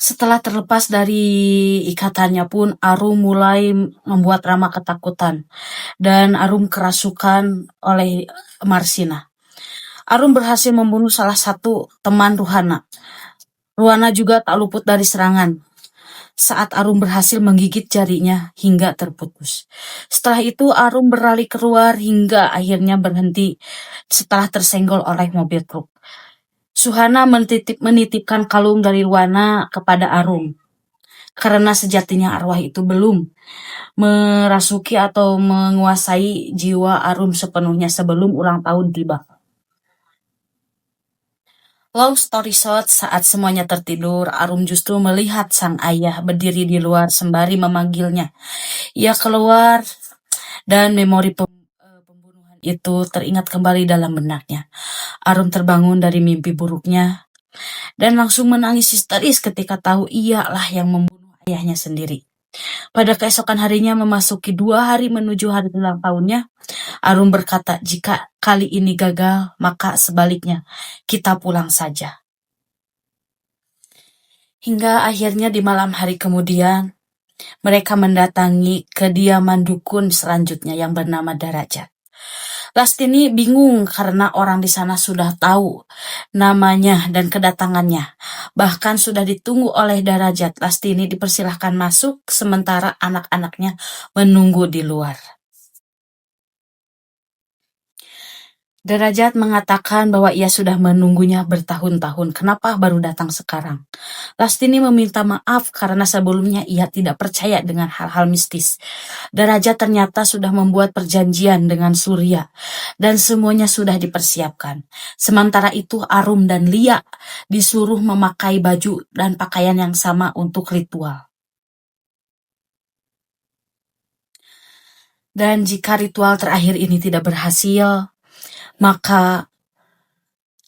Setelah terlepas dari ikatannya pun, Arum mulai membuat Rama ketakutan, dan Arum kerasukan oleh Marsina. Arum berhasil membunuh salah satu teman Ruhana. Ruhana juga tak luput dari serangan saat Arum berhasil menggigit jarinya hingga terputus. Setelah itu Arum berlari keluar hingga akhirnya berhenti setelah tersenggol oleh mobil truk. Suhana menitipkan kalung dari Ruhana kepada Arum, karena sejatinya arwah itu belum merasuki atau menguasai jiwa Arum sepenuhnya sebelum ulang tahun tiba. Long story short, saat semuanya tertidur, Arum justru melihat sang ayah berdiri di luar sembari memanggilnya. Ia keluar dan memori pembunuhan itu teringat kembali dalam benaknya. Arum terbangun dari mimpi buruknya dan langsung menangis histeris ketika tahu ialah yang membunuh ayahnya sendiri. Pada keesokan harinya memasuki 2 hari menuju hari ulang tahunnya, Arum berkata, jika kali ini gagal, maka sebaliknya kita pulang saja. Hingga akhirnya di malam hari kemudian, mereka mendatangi kediaman dukun selanjutnya yang bernama Darajat. Lastini bingung karena orang di sana sudah tahu namanya dan kedatangannya. Bahkan sudah ditunggu oleh Darajat. Lastini dipersilahkan masuk sementara anak-anaknya menunggu di luar. Darajat mengatakan bahwa ia sudah menunggunya bertahun-tahun. Kenapa baru datang sekarang? Lastini meminta maaf karena sebelumnya ia tidak percaya dengan hal-hal mistis. Darajat ternyata sudah membuat perjanjian dengan Surya dan semuanya sudah dipersiapkan. Sementara itu Arum dan Lia disuruh memakai baju dan pakaian yang sama untuk ritual. Dan jika ritual terakhir ini tidak berhasil, maka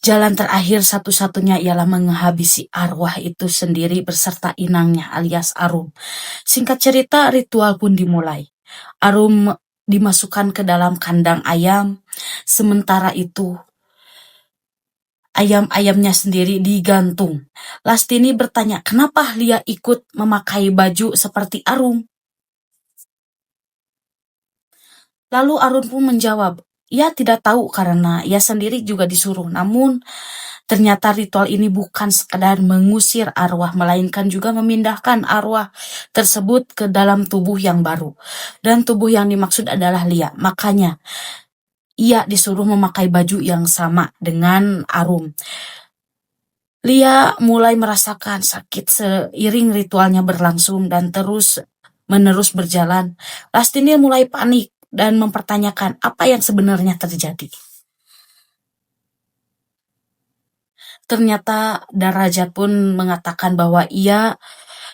jalan terakhir satu-satunya ialah menghabisi arwah itu sendiri beserta inangnya alias Arum. Singkat cerita, ritual pun dimulai. Arum dimasukkan ke dalam kandang ayam, sementara itu ayam-ayamnya sendiri digantung. Lastini bertanya, kenapa Lia ikut memakai baju seperti Arum? Lalu Arum pun menjawab, ia tidak tahu karena ia sendiri juga disuruh. Namun ternyata ritual ini bukan sekadar mengusir arwah, melainkan juga memindahkan arwah tersebut ke dalam tubuh yang baru. Dan tubuh yang dimaksud adalah Lia. Makanya ia disuruh memakai baju yang sama dengan Arum. Lia mulai merasakan sakit seiring ritualnya berlangsung dan terus-menerus berjalan. Lastini mulai panik dan mempertanyakan apa yang sebenarnya terjadi. Ternyata Darajat pun mengatakan bahwa ia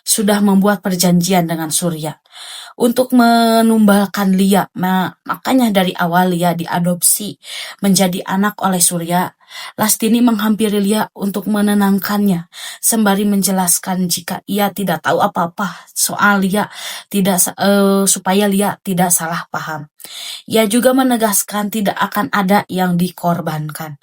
sudah membuat perjanjian dengan Surya untuk menumbalkan Lia. Makanya dari awal Lia diadopsi menjadi anak oleh Surya. Lastini menghampiri Lia untuk menenangkannya, sembari menjelaskan jika ia tidak tahu apa-apa soal Lia, supaya Lia tidak salah paham. Ia juga menegaskan tidak akan ada yang dikorbankan.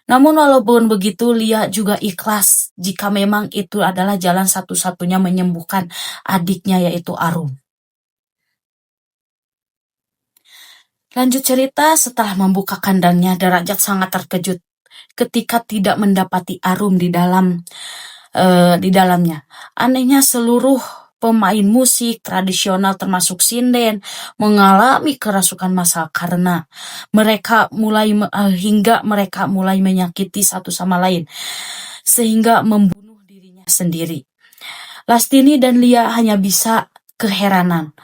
Namun walaupun begitu, Lia juga ikhlas jika memang itu adalah jalan satu-satunya menyembuhkan adiknya yaitu Arum. Lanjut cerita, setelah membuka kandangnya, Darajat sangat terkejut ketika tidak mendapati Arum di dalamnya. Anehnya seluruh pemain musik tradisional termasuk sinden mengalami kerasukan massal karena hingga mereka mulai menyakiti satu sama lain sehingga membunuh dirinya sendiri. Lastini dan Lia hanya bisa keheranan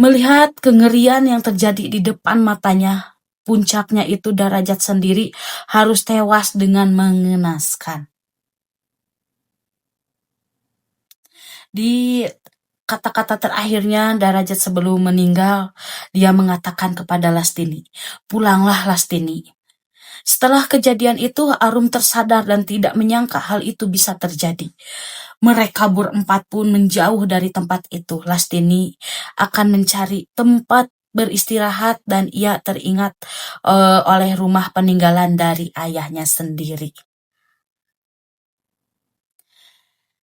melihat kengerian yang terjadi di depan matanya. Puncaknya itu Darajat sendiri harus tewas dengan mengenaskan. Di kata-kata terakhirnya Darajat sebelum meninggal, dia mengatakan kepada Lastini, pulanglah Lastini. Setelah kejadian itu, Arum tersadar dan tidak menyangka hal itu bisa terjadi. Mereka berempat pun menjauh dari tempat itu. Lastini akan mencari tempat beristirahat dan ia teringat oleh rumah peninggalan dari ayahnya sendiri.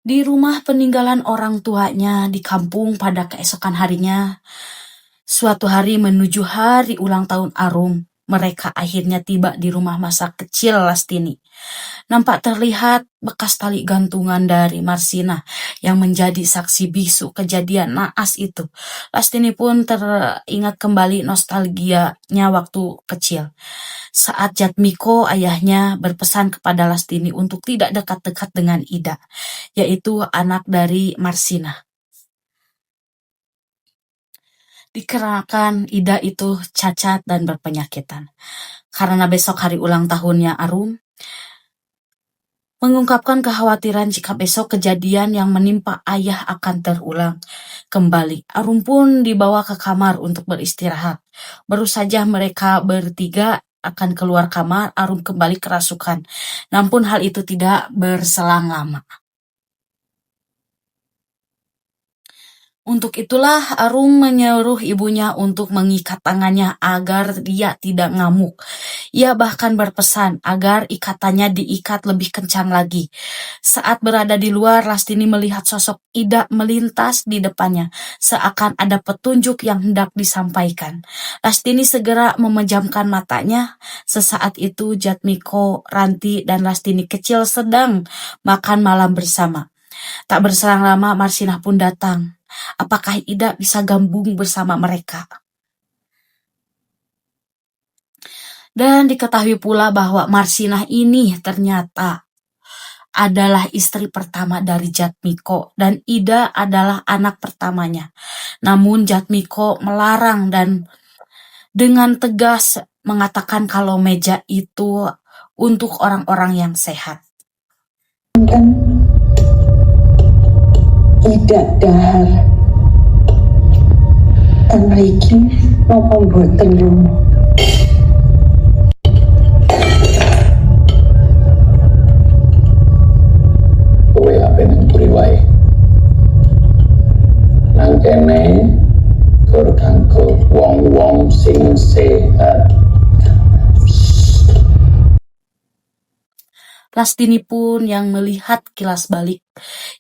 Di rumah peninggalan orang tuanya di kampung pada keesokan harinya, suatu hari menuju hari ulang tahun Arum, mereka akhirnya tiba di rumah masa kecil Lastini. Nampak terlihat bekas tali gantungan dari Marsina yang menjadi saksi bisu kejadian naas itu. Lastini pun teringat kembali nostalgianya waktu kecil. Saat Jatmiko ayahnya berpesan kepada Lastini untuk tidak dekat-dekat dengan Ida, yaitu anak dari Marsina. Dikarenakan Ida itu cacat dan berpenyakitan. Karena besok hari ulang tahunnya Arum, mengungkapkan kekhawatiran jika besok kejadian yang menimpa ayah akan terulang kembali. Arum pun dibawa ke kamar untuk beristirahat. Baru saja mereka bertiga akan keluar kamar, Arum kembali kerasukan. Namun hal itu tidak berselang lama. Untuk itulah Arum menyuruh ibunya untuk mengikat tangannya agar dia tidak ngamuk. Ia bahkan berpesan agar ikatannya diikat lebih kencang lagi. Saat berada di luar, Lastini melihat sosok Ida melintas di depannya, seakan ada petunjuk yang hendak disampaikan. Lastini segera memejamkan matanya. Sesaat itu Jatmiko, Ranti, dan Lastini kecil sedang makan malam bersama. Tak berselang lama Marsinah pun datang. Apakah Ida bisa gabung bersama mereka? Dan diketahui pula bahwa Marsinah ini ternyata adalah istri pertama dari Jatmiko dan Ida adalah anak pertamanya. Namun Jatmiko melarang dan dengan tegas mengatakan kalau meja itu untuk orang-orang yang sehat. Tidak dahar dan mriki napa mboten lunga. Kowe ape ning turi wae. Nang kene gur kanggo wong-wong sing sehat. Lastini pun yang melihat kilas balik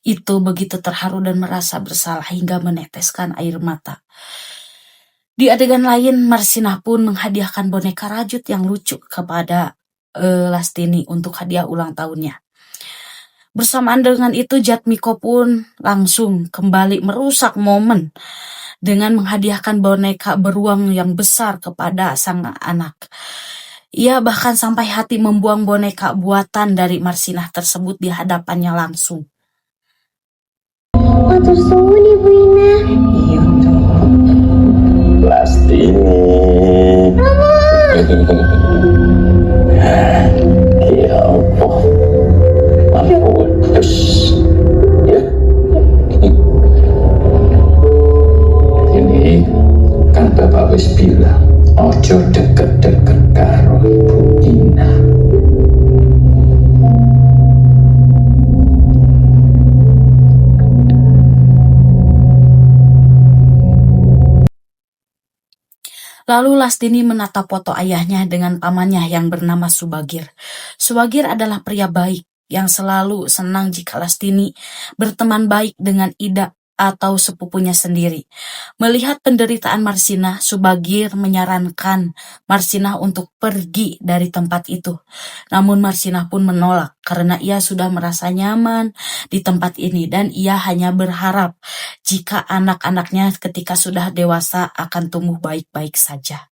itu begitu terharu dan merasa bersalah hingga meneteskan air mata. Di adegan lain, Marsinah pun menghadiahkan boneka rajut yang lucu kepada Lastini untuk hadiah ulang tahunnya. Bersamaan dengan itu, Jatmiko pun langsung kembali merusak momen dengan menghadiahkan boneka beruang yang besar kepada sang anak. Ia bahkan sampai hati membuang boneka buatan dari Marsinah tersebut di hadapannya langsung. Matur suwun Ibu Ina. Iya toh. Lastini. Ya Allah. Mampus. Ya. Ini kan Bapak wis bilang ojo deket-deket karo Ibu Ina. Lalu Lastini menatap foto ayahnya dengan pamannya yang bernama Subagir. Subagir adalah pria baik yang selalu senang jika Lastini berteman baik dengan Ida atau sepupunya sendiri. Melihat penderitaan Marsinah, Subagir menyarankan Marsinah untuk pergi dari tempat itu. Namun Marsinah pun menolak karena ia sudah merasa nyaman di tempat ini dan ia hanya berharap jika anak-anaknya ketika sudah dewasa akan tumbuh baik-baik saja.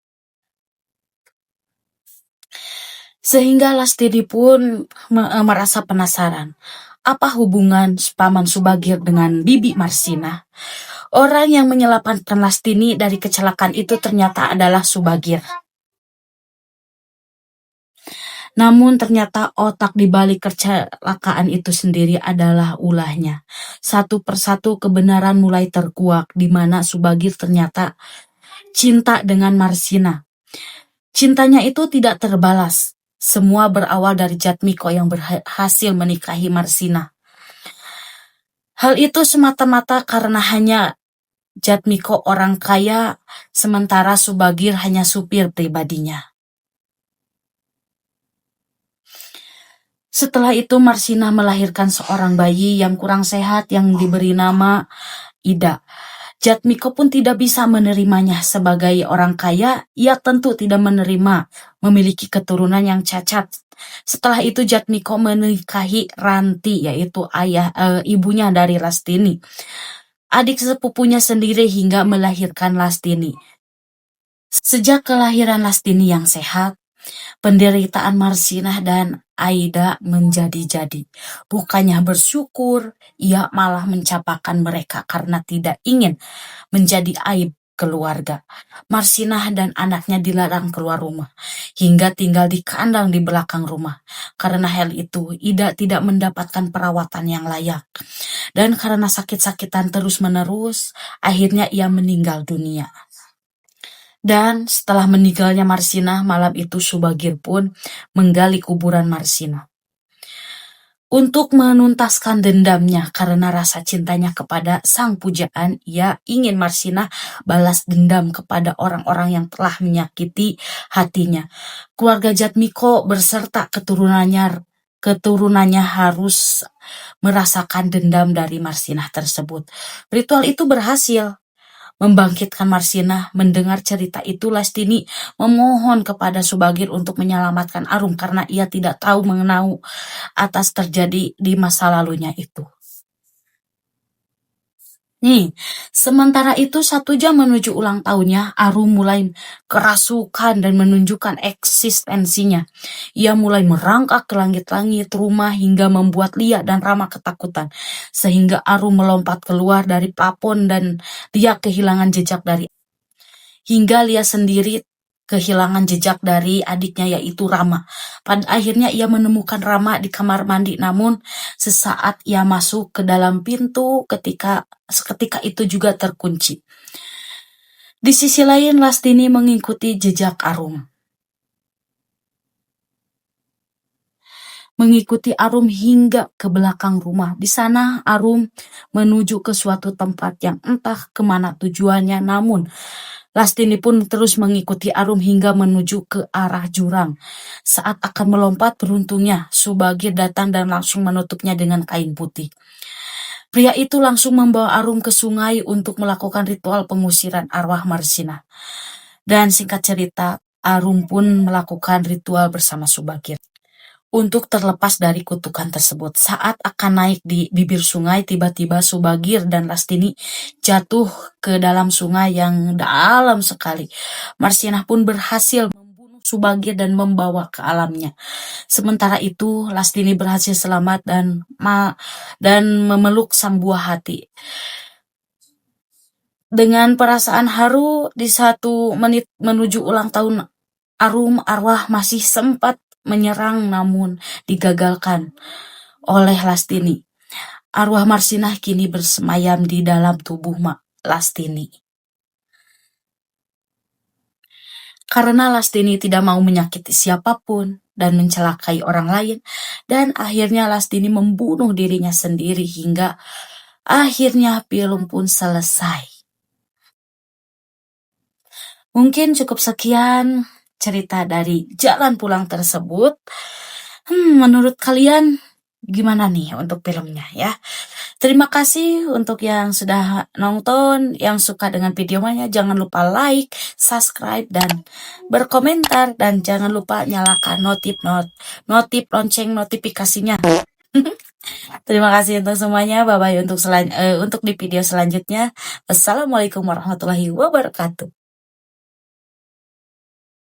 Sehingga Lastini pun merasa penasaran. Apa hubungan Paman Subagir dengan Bibi Marsinah? Orang yang menyelamatkan Lastini dari kecelakaan itu ternyata adalah Subagir. Namun ternyata otak di balik kecelakaan itu sendiri adalah ulahnya. Satu persatu kebenaran mulai terkuak di mana Subagir ternyata cinta dengan Marsinah. Cintanya itu tidak terbalas. Semua berawal dari Jatmiko yang berhasil menikahi Marsinah. Hal itu semata-mata karena hanya Jatmiko orang kaya, sementara Subagir hanya supir pribadinya. Setelah itu Marsina melahirkan seorang bayi yang kurang sehat yang diberi nama Ida. Jatmiko pun tidak bisa menerimanya sebagai orang kaya. Ia tentu tidak menerima memiliki keturunan yang cacat. Setelah itu Jatmiko menikahi Ranti, yaitu ibunya dari Lastini, adik sepupunya sendiri, hingga melahirkan Lastini. Sejak kelahiran Lastini yang sehat, penderitaan Marsinah dan Aida menjadi-jadi. Bukannya bersyukur, ia malah mencapakan mereka karena tidak ingin menjadi aib keluarga. Marsinah dan anaknya dilarang keluar rumah, hingga tinggal di kandang di belakang rumah. Karena hal itu, Ida tidak mendapatkan perawatan yang layak. Dan karena sakit-sakitan terus-menerus, akhirnya ia meninggal dunia. Dan setelah meninggalnya Marsinah, malam itu Subagir pun menggali kuburan Marsinah. Untuk menuntaskan dendamnya karena rasa cintanya kepada sang pujaan, ia ingin Marsinah balas dendam kepada orang-orang yang telah menyakiti hatinya. Keluarga Jatmiko berserta keturunannya harus merasakan dendam dari Marsinah tersebut. Ritual itu berhasil membangkitkan Marsinah. Mendengar cerita itu, Lastini memohon kepada Subagir untuk menyelamatkan Arum karena ia tidak tahu mengenau atas terjadi di masa lalunya itu. Sementara itu 1 jam menuju ulang tahunnya, Arum mulai kerasukan dan menunjukkan eksistensinya. Ia mulai merangkak ke langit-langit rumah hingga membuat Lia dan Rama ketakutan. Sehingga Arum melompat keluar dari plafon dan Lia kehilangan jejak hingga Lia sendiri kehilangan jejak dari adiknya, yaitu Rama. Pada akhirnya ia menemukan Rama di kamar mandi, namun sesaat ia masuk ke dalam pintu, seketika itu juga terkunci. Di sisi lain, Lastini mengikuti jejak Arum. Mengikuti Arum hingga ke belakang rumah. Di sana Arum menuju ke suatu tempat yang entah kemana tujuannya, namun Lastini pun terus mengikuti Arum hingga menuju ke arah jurang. Saat akan melompat, beruntungnya Subagir datang dan langsung menutupnya dengan kain putih. Pria itu langsung membawa Arum ke sungai untuk melakukan ritual pengusiran arwah Marsinah. Dan singkat cerita, Arum pun melakukan ritual bersama Subagir untuk terlepas dari kutukan tersebut. Saat akan naik di bibir sungai, tiba-tiba Subagir dan Lastini jatuh ke dalam sungai yang dalam sekali. Marsinah pun berhasil membunuh Subagir dan membawa ke alamnya. Sementara itu, Lastini berhasil selamat dan memeluk sang buah hati. Dengan perasaan haru, di 1 menit menuju ulang tahun Arum, arwah masih sempat menyerang namun digagalkan oleh Lastini. Arwah Marsinah kini bersemayam di dalam tubuh Lastini. Karena Lastini tidak mau menyakiti siapapun dan mencelakai orang lain, dan akhirnya Lastini membunuh dirinya sendiri hingga akhirnya film pun selesai. Mungkin cukup sekian cerita dari jalan pulang tersebut. Menurut kalian gimana nih untuk filmnya ya? Terima kasih untuk yang sudah nonton, yang suka dengan videonya. Jangan lupa like, subscribe, dan berkomentar. Dan jangan lupa nyalakan notif lonceng notifikasinya. Terima kasih untuk semuanya. Bye-bye untuk di video selanjutnya. Wassalamualaikum warahmatullahi wabarakatuh.